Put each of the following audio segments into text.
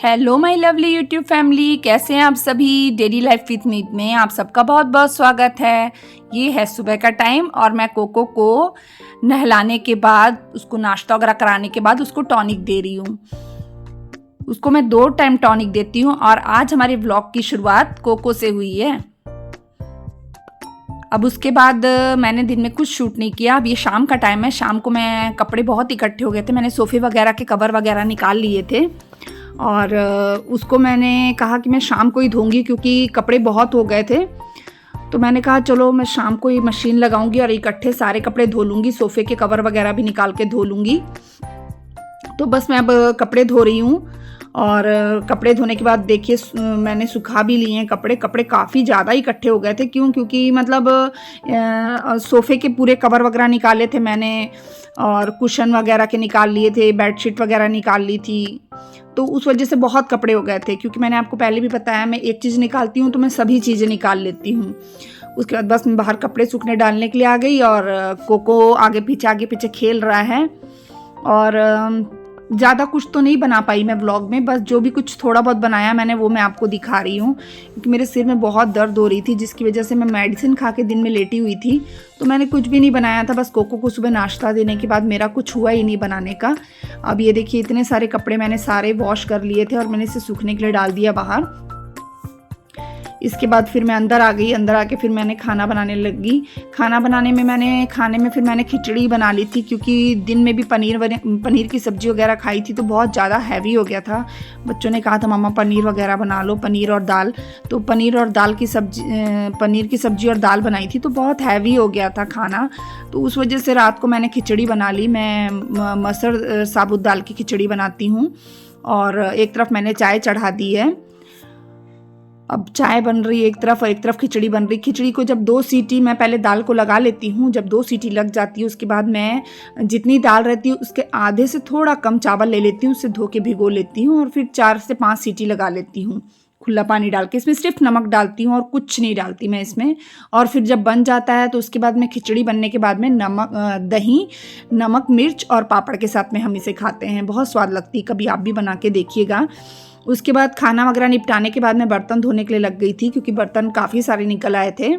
Hello my lovely YouTube family, कैसे हैं आप सभी। डेली लाइफ विथ मीत में आप सबका बहुत बहुत स्वागत है। ये है सुबह का टाइम और मैं कोको को नहलाने के बाद, उसको नाश्ता वगैरह कराने के बाद उसको टॉनिक दे रही हूँ। उसको मैं 2 टाइम टॉनिक देती हूँ और आज हमारे व्लॉग की शुरुआत कोको से हुई है। अब उसके बाद मैंने दिन में कुछ शूट नहीं किया। अब ये शाम का टाइम है। शाम को मैं कपड़े बहुत इकट्ठे हो गए थे, मैंने सोफ़े वगैरह के कवर वगैरह निकाल लिए थे और उसको मैंने कहा कि मैं शाम को ही धोऊंगी क्योंकि कपड़े बहुत हो गए थे। तो मैंने कहा चलो मैं शाम को ही मशीन लगाऊंगी और इकट्ठे सारे कपड़े धो लूँगी, सोफ़े के कवर वगैरह भी निकाल के धो लूँगी। तो बस मैं अब कपड़े धो रही हूँ और कपड़े धोने के बाद देखिए मैंने सुखा भी लिए हैं कपड़े काफ़ी ज़्यादा इकट्ठे हो गए थे। क्योंकि मतलब सोफ़े के पूरे कवर वगैरह निकाले थे मैंने और कुशन वगैरह के निकाल लिए थे, बेडशीट वगैरह निकाल ली थी। तो उस वजह से बहुत कपड़े हो गए थे। क्योंकि मैंने आपको पहले भी बताया, मैं एक चीज़ निकालती हूँ तो मैं सभी चीज़ें निकाल लेती हूँ। उसके बाद बस मैं बाहर कपड़े सूखने डालने के लिए आ गई और कोको आगे पीछे खेल रहा है। और ज़्यादा कुछ तो नहीं बना पाई मैं व्लॉग में, बस जो भी कुछ थोड़ा बहुत बनाया मैंने वो मैं आपको दिखा रही हूँ। क्योंकि मेरे सिर में बहुत दर्द हो रही थी जिसकी वजह से मैं मेडिसिन खा के दिन में लेटी हुई थी। तो मैंने कुछ भी नहीं बनाया था, बस कोको को सुबह नाश्ता देने के बाद मेरा कुछ हुआ ही नहीं बनाने का। अब ये देखिए इतने सारे कपड़े मैंने सारे वॉश कर लिए थे और मैंने इसे सूखने के लिए डाल दिया बाहर। इसके बाद फिर मैं अंदर आ गई। अंदर आके फिर मैंने खाना बनाने लगी। खाने में फिर मैंने खिचड़ी बना ली थी क्योंकि दिन में भी पनीर की सब्ज़ी वगैरह खाई थी तो बहुत ज़्यादा हैवी हो गया था। बच्चों ने कहा था मम्मा पनीर वगैरह बना लो, पनीर और दाल। तो पनीर की सब्ज़ी और दाल बनाई थी तो बहुत हैवी हो गया था खाना। तो उस वजह से रात को मैंने खिचड़ी बना ली। मैं मसर साबुत दाल की खिचड़ी बनाती हूँ और एक तरफ मैंने चाय चढ़ा दी है। अब चाय बन रही है एक तरफ और एक तरफ खिचड़ी बन रही। खिचड़ी को जब 2 सीटी, मैं पहले दाल को लगा लेती हूँ, जब 2 सीटी लग जाती है उसके बाद मैं जितनी दाल रहती है उसके आधे से थोड़ा कम चावल ले लेती हूँ, उसे धो के भिगो लेती हूँ और फिर 4 से 5 सीटी लगा लेती हूँ खुला पानी डाल के। इसमें सिर्फ नमक डालती हूँ और कुछ नहीं डालती मैं इसमें। और फिर जब बन जाता है तो उसके बाद में खिचड़ी बनने के बाद में दही, नमक, मिर्च और पापड़ के साथ में हम इसे खाते हैं। बहुत स्वाद लगती है, कभी आप भी बना के देखिएगा। उसके बाद खाना वगैरह निपटाने के बाद मैं बर्तन धोने के लिए लग गई थी क्योंकि बर्तन काफ़ी सारे निकल आए थे।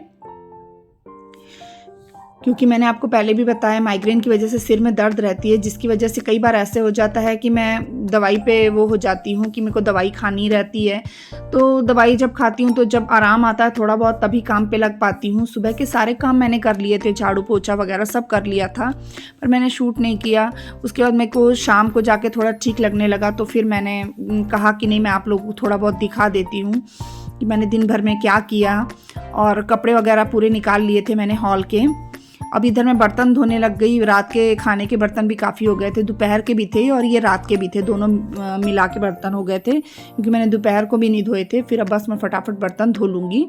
क्योंकि मैंने आपको पहले भी बताया माइग्रेन की वजह से सिर में दर्द रहती है, जिसकी वजह से कई बार ऐसे हो जाता है कि मैं दवाई पे वो हो जाती हूँ कि मेरे को दवाई खानी रहती है। तो दवाई जब खाती हूँ तो जब आराम आता है थोड़ा बहुत तभी काम पे लग पाती हूँ। सुबह के सारे काम मैंने कर लिए थे, झाड़ू पोछा वगैरह सब कर लिया था, पर मैंने शूट नहीं किया। उसके बाद मेरे को शाम को जाके थोड़ा ठीक लगने लगा तो फिर मैंने कहा कि नहीं, मैं आप लोगों को थोड़ा बहुत दिखा देती हूँ कि मैंने दिन भर में क्या किया। और कपड़े वगैरह पूरे निकाल लिए थे मैंने हॉल के। अब इधर मैं बर्तन धोने लग गई। रात के खाने के बर्तन भी काफ़ी हो गए थे, दोपहर के भी थे और ये रात के भी थे, दोनों मिला के बर्तन हो गए थे क्योंकि मैंने दोपहर को भी नहीं धोए थे। फिर अब बस मैं फटाफट बर्तन धो लूँगी।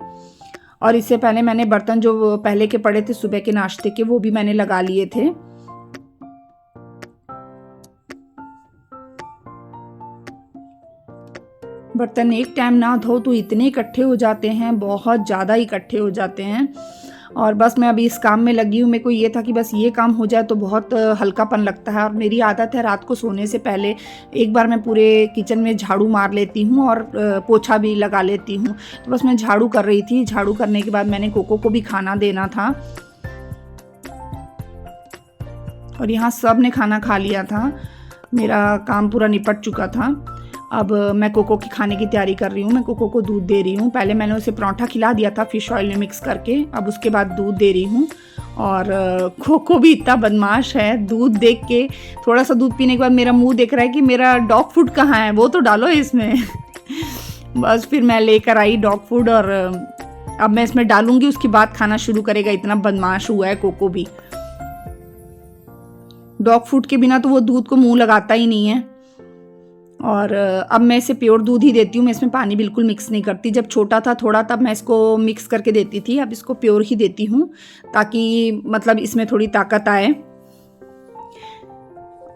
और इससे पहले मैंने बर्तन जो पहले के पड़े थे सुबह के नाश्ते के वो भी मैंने लगा लिए थे। बर्तन एक टाइम ना धो तो इतने इकट्ठे हो जाते हैं, बहुत ज़्यादा इकट्ठे हो जाते हैं। और बस मैं अभी इस काम में लगी हूँ। मेरे को ये था कि बस ये काम हो जाए तो बहुत हल्कापन लगता है। और मेरी आदत है रात को सोने से पहले एक बार मैं पूरे किचन में झाड़ू मार लेती हूँ और पोछा भी लगा लेती हूँ। तो बस मैं झाड़ू कर रही थी। झाड़ू करने के बाद मैंने कोको को भी खाना देना था और यहाँ सब ने खाना खा लिया था, मेरा काम पूरा निपट चुका था। अब मैं कोको की खाने की तैयारी कर रही हूँ। मैं कोको को दूध दे रही हूँ। पहले मैंने उसे पराठा खिला दिया था फिश ऑयल में मिक्स करके, अब उसके बाद दूध दे रही हूँ। और कोको भी इतना बदमाश है, दूध देख के थोड़ा सा दूध पीने के बाद मेरा मुंह देख रहा है कि मेरा डॉग फूड कहाँ है, वो तो डालो इसमें। बस फिर मैं लेकर आई डॉग फूड और अब मैं इसमें डालूंगी, उसके बाद खाना शुरू करेगा। इतना बदमाश हुआ है कोको भी। डॉग फूड के बिना तो वो दूध को मुंह लगाता ही नहीं है। और अब मैं इसे प्योर दूध ही देती हूँ, मैं इसमें पानी बिल्कुल मिक्स नहीं करती। जब छोटा था थोड़ा तब मैं इसको मिक्स करके देती थी, अब इसको प्योर ही देती हूँ ताकि मतलब इसमें थोड़ी ताकत आए।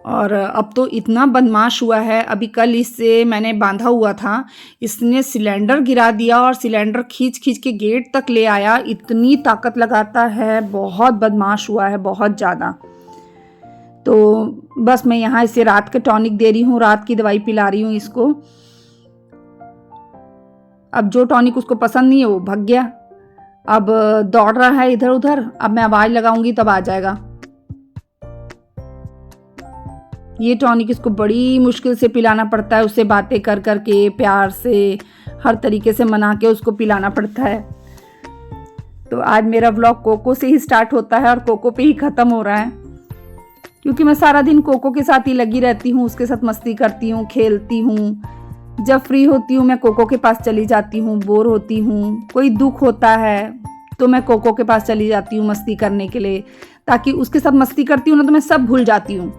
और अब तो इतना बदमाश हुआ है, अभी कल इससे मैंने बांधा हुआ था, इसने सिलेंडर गिरा दिया और सिलेंडर खींच खींच के गेट तक ले आया। इतनी ताकत लगाता है, बहुत बदमाश हुआ है, बहुत ज़्यादा। तो बस मैं यहाँ इसे रात के टॉनिक दे रही हूँ, रात की दवाई पिला रही हूँ इसको। अब जो टॉनिक उसको पसंद नहीं है वो भाग गया, अब दौड़ रहा है इधर उधर। अब मैं आवाज़ लगाऊंगी तब आ जाएगा। ये टॉनिक इसको बड़ी मुश्किल से पिलाना पड़ता है, उससे बातें कर कर के प्यार से हर तरीके से मना के उसको पिलाना पड़ता है। तो आज मेरा व्लॉग कोको से ही स्टार्ट होता है और कोको पे ही ख़त्म हो रहा है, क्योंकि मैं सारा दिन कोको के साथ ही लगी रहती हूँ, उसके साथ मस्ती करती हूँ, खेलती हूँ। जब फ्री होती हूँ मैं कोको के पास चली जाती हूँ, बोर होती हूँ, कोई दुख होता है तो मैं कोको के पास चली जाती हूँ मस्ती करने के लिए, ताकि उसके साथ मस्ती करती हूँ ना तो मैं सब भूल जाती हूँ।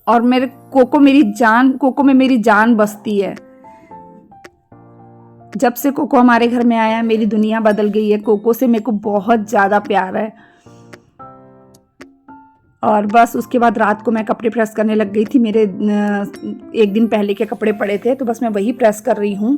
और मेरे कोको में मेरी जान बसती है। जब से कोको हमारे घर में आया मेरी दुनिया बदल गई है। कोको से मेरे को बहुत ज़्यादा प्यार है। और बस उसके बाद रात को मैं कपड़े प्रेस करने लग गई थी। मेरे एक दिन पहले के कपड़े पड़े थे तो बस मैं वही प्रेस कर रही हूँ।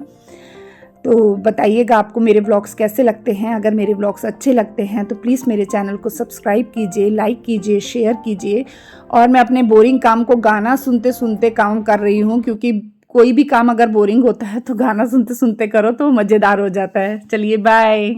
तो बताइएगा आपको मेरे व्लॉग्स कैसे लगते हैं। अगर मेरे व्लॉग्स अच्छे लगते हैं तो प्लीज़ मेरे चैनल को सब्सक्राइब कीजिए, लाइक कीजिए, शेयर कीजिए। और मैं अपने बोरिंग काम को गाना सुनते सुनते काम कर रही हूँ, क्योंकि कोई भी काम अगर बोरिंग होता है तो गाना सुनते सुनते करो तो मज़ेदार हो जाता है। चलिए बाय।